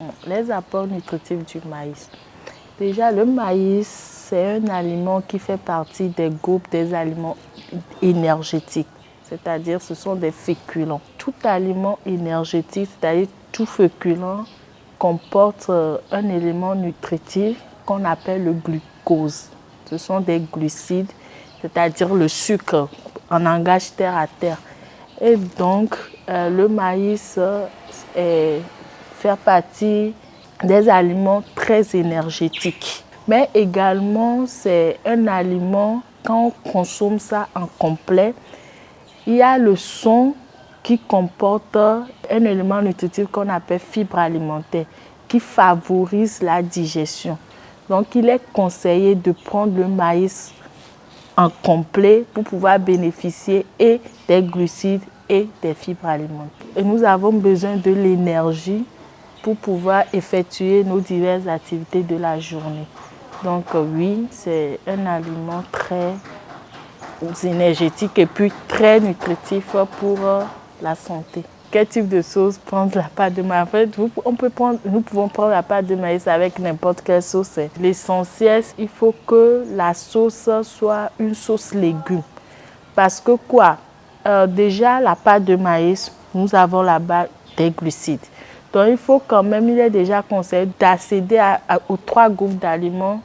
Les apports nutritifs du maïs. Déjà, le maïs, c'est un aliment qui fait partie des groupes des aliments énergétiques. C'est-à-dire, ce sont des féculents. Tout aliment énergétique, c'est-à-dire tout féculent, comporte un élément nutritif qu'on appelle le glucose. Ce sont des glucides, c'est-à-dire le sucre, en langage terre à terre. Et donc, le maïs fait partie des aliments très énergétiques. Mais également, c'est un aliment, quand on consomme ça en complet, il y a le son qui comporte un élément nutritif qu'on appelle fibre alimentaire, qui favorise la digestion. Donc, il est conseillé de prendre le maïs en complet pour pouvoir bénéficier et des glucides et des fibres alimentaires. Et nous avons besoin de l'énergie pour pouvoir effectuer nos diverses activités de la journée. Donc oui, c'est un aliment très énergétique et puis très nutritif pour la santé. Quel type de sauce prendre la pâte de maïs? En fait, nous pouvons prendre la pâte de maïs avec n'importe quelle sauce. L'essentiel, il faut que la sauce soit une sauce légume. Parce que déjà, la pâte de maïs, nous avons là-bas des glucides. Donc, il faut quand même, il est déjà conseillé d'accéder aux 3 groupes d'aliments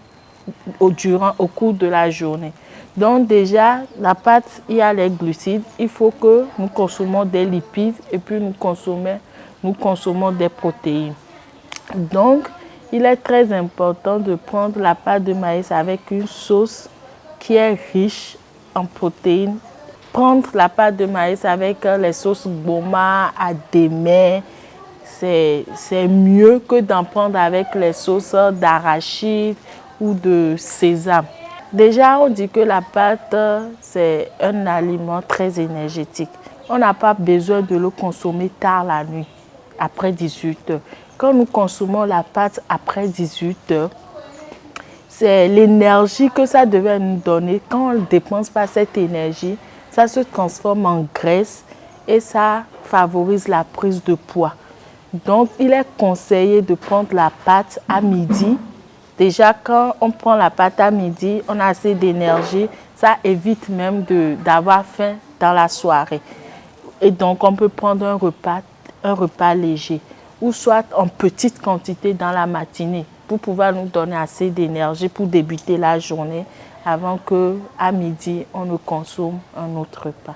au cours de la journée. Donc déjà, la pâte, il y a les glucides. Il faut que nous consommons des lipides et puis nous consommons des protéines. Donc, il est très important de prendre la pâte de maïs avec une sauce qui est riche en protéines. Prendre la pâte de maïs avec les sauces Boma, Adémé, c'est mieux que d'en prendre avec les sauces d'arachide ou de sésame. Déjà, on dit que la pâte, c'est un aliment très énergétique. On n'a pas besoin de le consommer tard la nuit, après 18 heures. Quand nous consommons la pâte après 18 heures, c'est l'énergie que ça devait nous donner. Quand on ne dépense pas cette énergie, ça se transforme en graisse et ça favorise la prise de poids. Donc, il est conseillé de prendre la pâte à midi. Déjà, quand on prend la pâte à midi, on a assez d'énergie. Ça évite même d'avoir faim dans la soirée. Et donc, on peut prendre un repas léger ou soit en petite quantité dans la matinée pour pouvoir nous donner assez d'énergie pour débuter la journée avant qu'à midi, on ne consomme un autre repas.